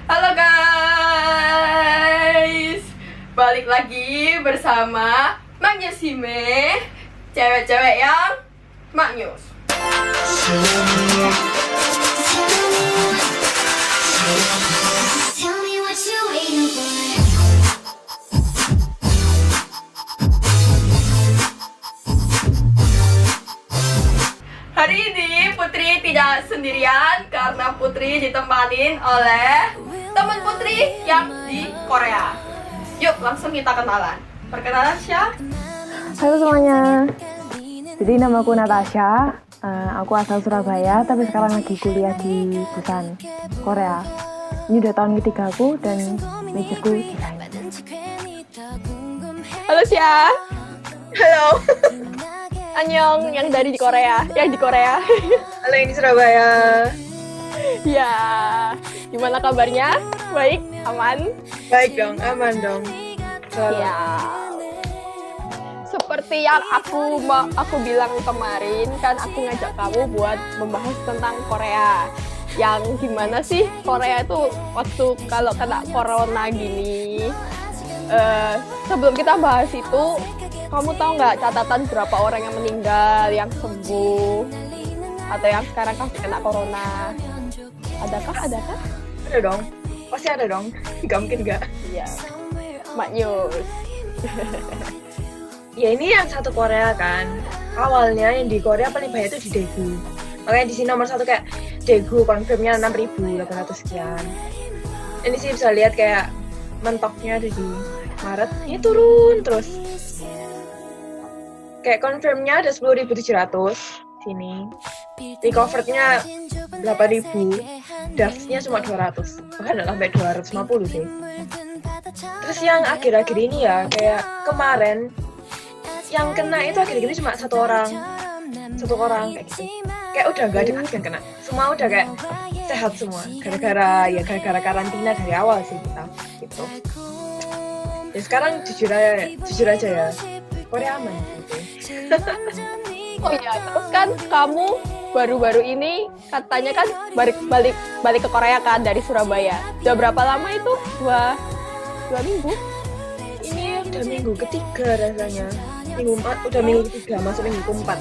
Halo guys, balik lagi bersama Maknyus Hime, cewek-cewek yang maknyus. Tell me what you waiting for. Hari ini Putri tidak sendirian karena Putri ditemanin oleh teman Putri yang di Korea. Yuk langsung kita kenalan. Perkenalan Syah. Halo semuanya, jadi namaku Natasha, aku asal Surabaya tapi sekarang lagi kuliah di Busan, Korea. Ini udah tahun ketiga aku dan majorku desain. Halo Syah. Halo. Annyeong yang dari di Korea, Halo, yang di Surabaya. Ya, gimana kabarnya? Baik, aman? Baik dong, aman dong. Selalu. Ya. Seperti yang aku bilang kemarin, kan aku ngajak kamu buat membahas tentang Korea. Yang gimana sih Korea itu waktu kalau kena corona gini. Sebelum kita bahas itu, kamu tahu nggak catatan berapa orang yang meninggal, yang sembuh, atau yang sekarang kasih kena corona? Adakah? Ada dong, pasti ada dong. Gak mungkin gak. Iya. Maknyus. Ya ini yang satu Korea kan. Awalnya yang di Korea paling banyak itu di Daegu. Makanya di sini nomor satu kayak Daegu, konfirmnya 6.800 sekian. Ini sih bisa lihat kayak mentoknya ada di Maret, ini turun terus. Kayak confirmnya ada 10.700 sini. Recoverednya 8.000, deaths-nya cuma 200. Bahkan nggak sampai 250 sih. Terus yang akhir-akhir ini ya, kayak kemarin yang kena itu akhir-akhir ini cuma satu orang kayak gitu. Kayak udah nggak ada lagi yang kena. Semua udah kayak sehat semua. Gara-gara karantina dari awal sih kita. Gitu. Ya sekarang jujur aja ya, Korea aman gitu. Oh iya, terus kan kamu baru-baru ini katanya kan balik ke Korea kan dari Surabaya. Udah berapa lama itu? Dua minggu? Ini udah minggu ketiga rasanya. Udah minggu ketiga, masuk minggu keempat.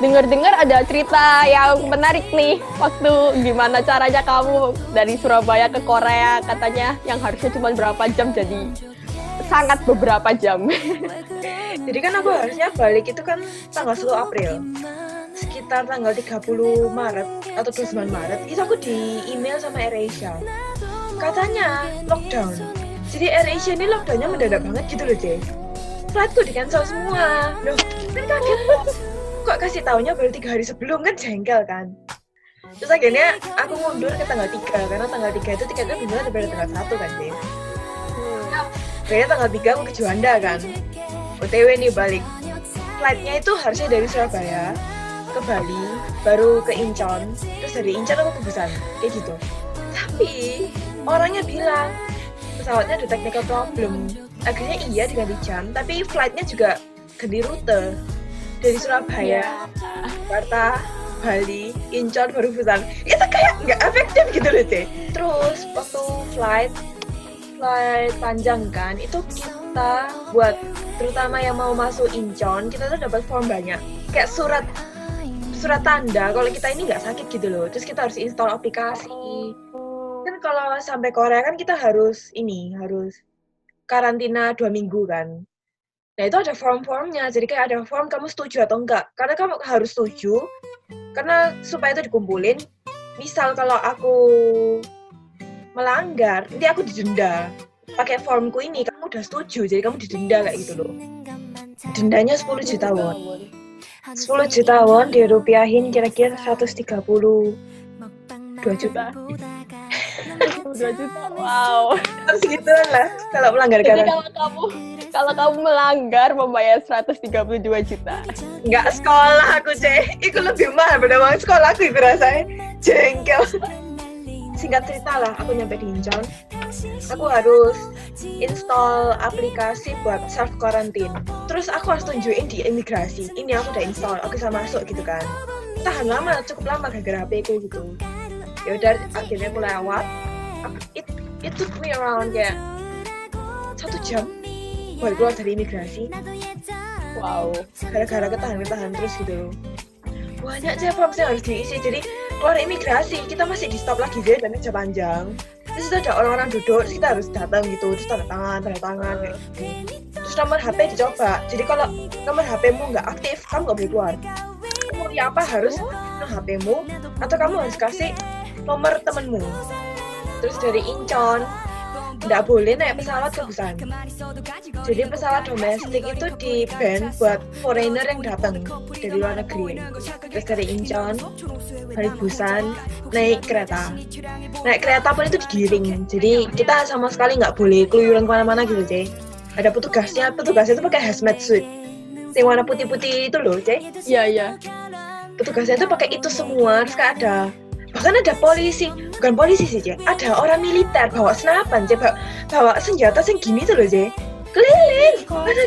Dengar-dengar ada cerita yang menarik nih. Waktu gimana caranya kamu dari Surabaya ke Korea, katanya yang harusnya cuma berapa jam jadi sangat beberapa jam. Jadi kan aku harusnya balik itu kan tanggal 10 April. Sekitar tanggal 30 Maret atau 29 Maret itu aku di email sama AirAsia. Katanya lockdown. Jadi AirAsia ini lockdownnya mendadak banget gitu loh, Jay. Flightku di cancel semua. Loh, kan kaget. Kok kasih taunya baru 3 hari sebelum, kan jengkel kan. Terus akhirnya aku mundur ke tanggal 3 karena tanggal 3 itu tiketnya beneran daripada tanggal 1 kan, Jay. Kayaknya tanggal 3 aku ke Juanda kan. OTW nih balik. Flightnya itu harusnya dari Surabaya ke Bali, baru ke Incheon, terus dari Incheon aku ke Busan, kayak gitu. Tapi orangnya bilang pesawatnya ada technical problem. Akhirnya iya diganti jam, tapi flightnya juga ganti rute dari Surabaya, Jakarta, Bali, Incheon, baru Busan. Itu kayak nggak efektif gitu loh, Teh. Terus waktu flight panjang kan, itu kita buat terutama yang mau masuk Incheon, kita tuh dapat form banyak, kayak surat tanda kalau kita ini nggak sakit gitu loh. Terus kita harus install aplikasi. Kan kalau sampai Korea kan kita harus karantina 2 minggu kan. Nah itu ada form-formnya, jadi kayak ada form kamu setuju atau enggak. Karena kamu harus setuju, karena supaya itu dikumpulin. Misal kalau aku melanggar, nanti aku didenda. Pakai formku ini, kamu udah setuju, jadi kamu didenda kayak gitu loh. Dendanya 10 juta won. 10 juta won dirupiahin kira-kira 132 juta. 2 juta, wow. Segituan lah kalau melanggar Jadi karantina. kalau kamu melanggar membayar 132 juta. Nggak sekolah aku, Cek. Itu lebih mahal pada uang sekolah aku itu rasanya. Jengkel. Singkat cerita lah, aku nyampe di Incheon. Aku harus install aplikasi buat self quarantine. Terus aku harus tunjukin di imigrasi. Ini aku udah install, aku bisa masuk gitu kan. Tahan lama, cukup lama gara-gara HP ku gitu. Ya udah, akhirnya aku lewat. Aku it took me around kayak 1 jam buat keluar dari imigrasi. Wow. Gara-gara ketahan terus gitu. Banyak sih form yang harus diisi. Jadi keluar imigrasi kita masih di stop lagi deh dan meja panjang. Terus itu ada orang-orang duduk, terus kita harus datang gitu, terus tanda tangan kayak gitu. Terus nomor HP dicoba. Jadi kalau nomor HP-mu nggak aktif, kamu nggak boleh keluar. Kamu ya apa harus nomor HP-mu atau kamu harus kasih nomor temenmu. Terus dari Incheon nggak boleh naik pesawat ke Busan. Jadi pesawat domestik itu di ban buat foreigner yang datang dari luar negeri. Terus dari Incheon balik Busan naik kereta. Naik kereta pun itu digiring. Jadi kita sama sekali nggak boleh keluyuran kemana-mana gitu, Cey. Ada petugasnya itu pakai hazmat suit. Yang warna putih-putih itu loh, Cey. Iya. Petugasnya itu pakai itu semua. Terus kayak bahkan ada polisi, bukan polisi sih, Cey. Ada orang militer bawa senapan, Cey. Bawa senjata yang gini tuh loh, Cey. Keliling. Ada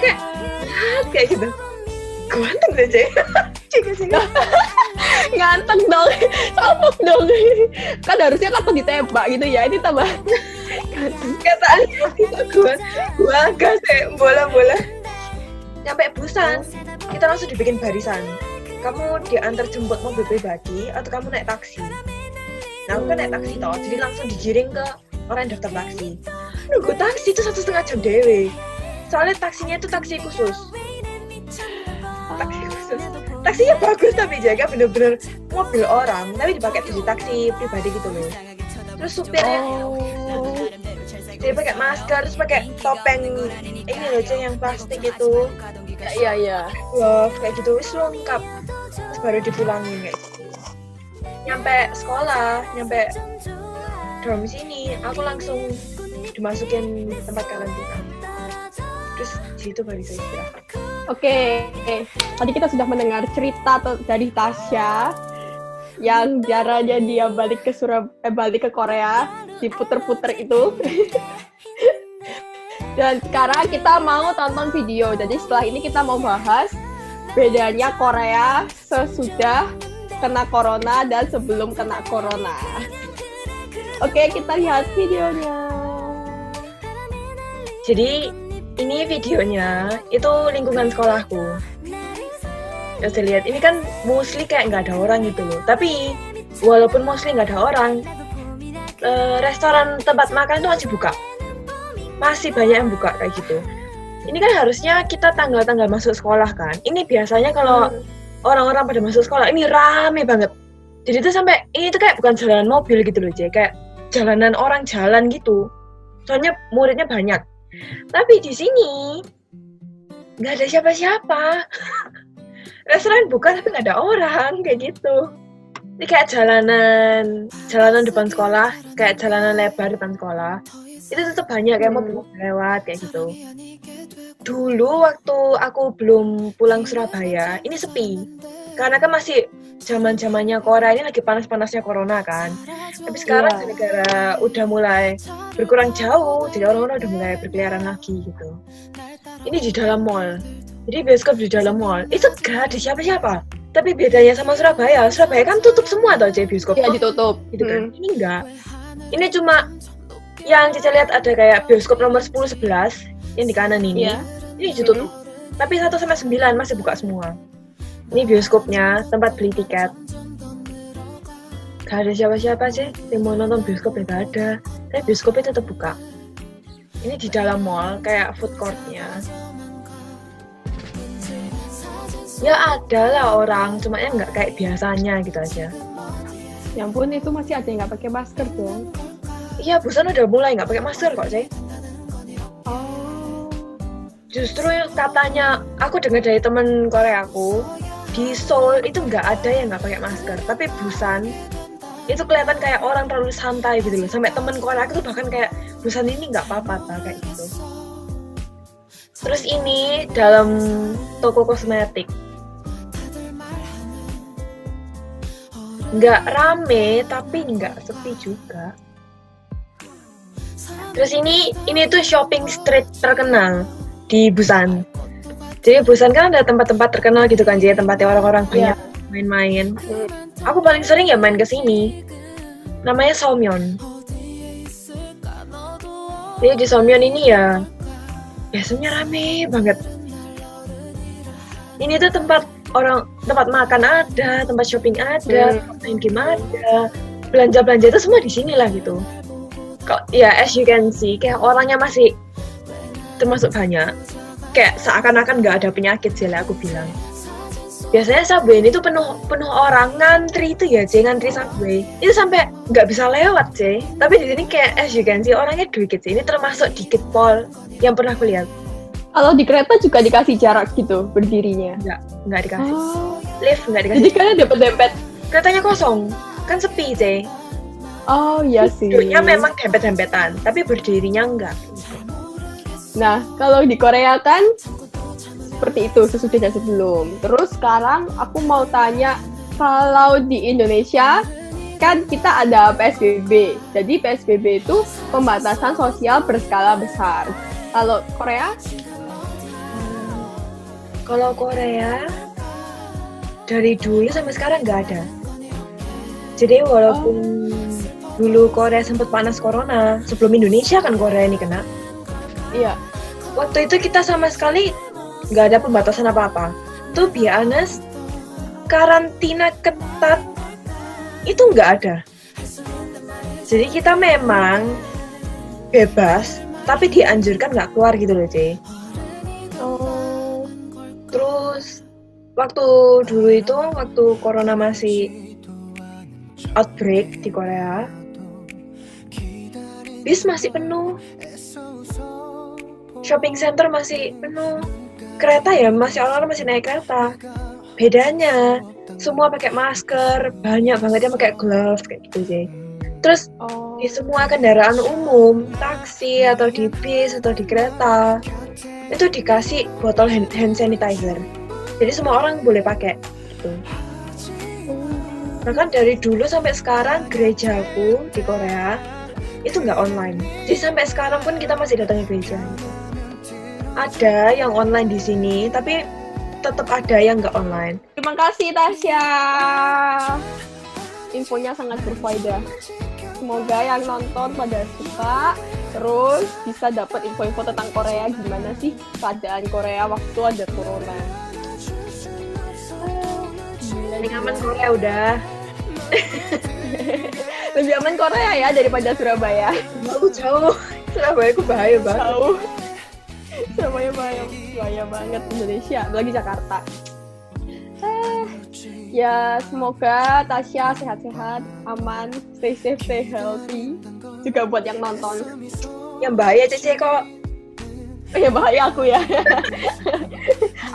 kayak gitu. Ganteng deh, Cey. Cek. Nganteng dong. Sabuk dong. Kan harusnya takut ditembak gitu ya. Ini tambah Katanya gitu gua gas bola nyampe Busan kita langsung dibikin barisan. Kamu diantar jemput mobil pribadi atau kamu naik taksi. Nah aku kan naik taksi toh, jadi langsung digiring ke orang yang daftar taksi. Nunggu taksi itu 1,5 jam dewe. Soalnya taksinya itu taksi khusus. Taksinya bagus tapi jaga bener-bener mobil orang tapi dipakai jadi taksi pribadi gitu loh. Terus supirnya dia pakai masker, terus pakai topeng ini loh, Ceng, yang plastik itu. Iya. Glove kayak gitu, wis lengkap. Terus baru dipulangin kayak gitu. Nyampe sekolah, nyampe dorm sini, aku langsung dimasukin tempat karantina. Terus di situ baru saya istirahat. Oke. Tadi kita sudah mendengar cerita dari Tasya yang jaranya dia balik ke Korea, diputer-puter itu. Dan sekarang kita mau tonton video. Jadi setelah ini kita mau bahas bedanya Korea sesudah kena corona dan sebelum kena corona. Oke, kita lihat videonya. Jadi ini videonya itu lingkungan sekolahku. Ya saya lihat ini kan mostly kayak nggak ada orang gitu loh. Tapi walaupun mostly nggak ada orang, restoran tempat makan itu masih buka. Masih banyak yang buka kayak gitu. Ini kan harusnya kita tanggal-tanggal masuk sekolah kan. Ini biasanya kalau orang-orang pada masuk sekolah ini rame banget. Jadi itu sampai ini tuh kayak bukan jalanan mobil gitu loh, Jay. Kayak jalanan orang jalan gitu. Soalnya muridnya banyak. Tapi di sini nggak ada siapa-siapa. Restoran buka tapi nggak ada orang kayak gitu. Ini kayak jalanan depan sekolah, kayak jalanan lebar depan sekolah. Itu tetap banyak kayak mobil lewat kayak gitu. Dulu waktu aku belum pulang Surabaya, ini sepi. Karena kan masih zaman-zamannya Korea, ini lagi panas-panasnya corona kan. Tapi sekarang gara-gara udah mulai berkurang jauh, jadi orang-orang udah mulai berkeliaran lagi gitu. Ini di dalam mall. Jadi bioskop di dalam mall. Itu gak ada siapa-siapa. Tapi bedanya sama Surabaya kan tutup semua tau Cek bioskop. Iya ditutup. Gitu kan. Ini enggak. Ini cuma yang Cica lihat ada kayak bioskop nomor 10, 11 yang di kanan ini. Iya. Ini ditutup. Tapi 1 sampai 9 masih buka semua. Ini bioskopnya, tempat beli tiket. Gak ada siapa-siapa sih yang mau nonton bioskop ya gak ada. Tapi bioskopnya tetap buka. Ini di dalam mall kayak food court-nya. Ya ada lah orang, cuma ya nggak kayak biasanya gitu aja. Ya ampun, itu masih ada yang nggak pakai masker dong. Iya, Busan udah mulai nggak pakai masker kok, Cey. Oh. Justru katanya, aku dengar dari temen Korea aku, di Seoul itu nggak ada yang nggak pakai masker. Tapi Busan, itu kelihatan kayak orang terlalu santai gitu loh. Sampai temen Korea aku tuh bahkan kayak, Busan ini nggak apa-apa, kayak gitu. Terus ini dalam toko kosmetik. Nggak rame, tapi nggak sepi juga. Terus ini tuh shopping street terkenal di Busan. Jadi Busan kan ada tempat-tempat terkenal gitu kan, jadi tempatnya orang-orang banyak main-main. Aku paling sering ya main ke sini. Namanya Seomyeon. Jadi di Somyeon ini ya biasanya rame banget. Ini tuh tempat makan ada, tempat shopping ada, tempat main game ada, belanja itu semua di sini lah gitu. Kok ya as you can see kayak orangnya masih termasuk banyak. Kayak seakan-akan nggak ada penyakit sih lah aku bilang. Biasanya subway ini tuh penuh orang ngantri itu ya, ngantri subway itu sampai nggak bisa lewat sih. Tapi di sini kayak as you can see orangnya dikit sih. Ini termasuk dikit pol yang pernah aku lihat. Kalau di kereta juga dikasih jarak gitu berdirinya. Nggak dikasih. Oh. Lift nggak dikasih. Jadi kalian dapat dempet. Keretanya kosong, kan sepi sih. Oh iya sih. Duduknya memang dempet-dempetan, tapi berdirinya enggak. Nah, kalau di Korea kan seperti itu sesudah dan sebelum. Terus sekarang aku mau tanya, kalau di Indonesia kan kita ada PSBB. Jadi PSBB itu pembatasan sosial berskala besar. Kalau Korea? Kalau Korea dari dulu sampai sekarang nggak ada. Jadi walaupun dulu Korea sempat panas corona, sebelum Indonesia kan Korea ini kena. Iya. Waktu itu kita sama sekali nggak ada pembatasan apa-apa. To be honest, karantina ketat itu nggak ada. Jadi kita memang bebas, tapi dianjurkan nggak keluar gitu loh, Ci. Oh. Terus waktu dulu itu, waktu corona masih outbreak di Korea, bis masih penuh, shopping center masih penuh, kereta ya orang-orang masih naik kereta. Bedanya semua pakai masker, banyak banget yang pakai glove kayak gitu sih. Terus di semua kendaraan umum, taksi atau di bis atau di kereta itu dikasih botol hand sanitizer. Jadi semua orang boleh pakai gitu. Bahkan dari dulu sampai sekarang gerejaku di Korea itu nggak online. Jadi sampai sekarang pun kita masih datang ke gereja. Ada yang online di sini, tapi tetap ada yang nggak online. Terima kasih Tasya. Infonya sangat berfaedah. Semoga yang nonton pada suka, terus bisa dapat info-info tentang Korea, gimana sih keadaan Korea waktu ada corona. Lebih aman Korea udah. Lebih aman Korea ya daripada Surabaya. Jauh. Surabaya itu bahaya banget. Jauh. Surabaya bahaya banget, Indonesia, apalagi Jakarta. Ya semoga Tasya sehat-sehat, aman, stay safe, stay healthy. Juga buat yang nonton. Yang bahaya Cece kok. Oh ya bahaya aku ya.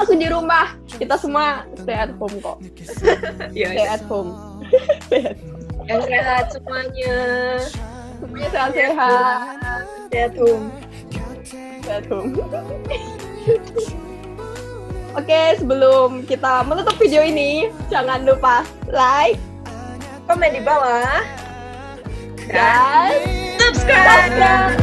Aku di rumah. Kita semua stay at home kok. Stay at home. Stay at home. Yang sehat semuanya. Semuanya sehat-sehat. Stay at home. Stay at home. Oke, sebelum kita menutup video ini, jangan lupa like, Komen di bawah. dan Subscribe. Dadah.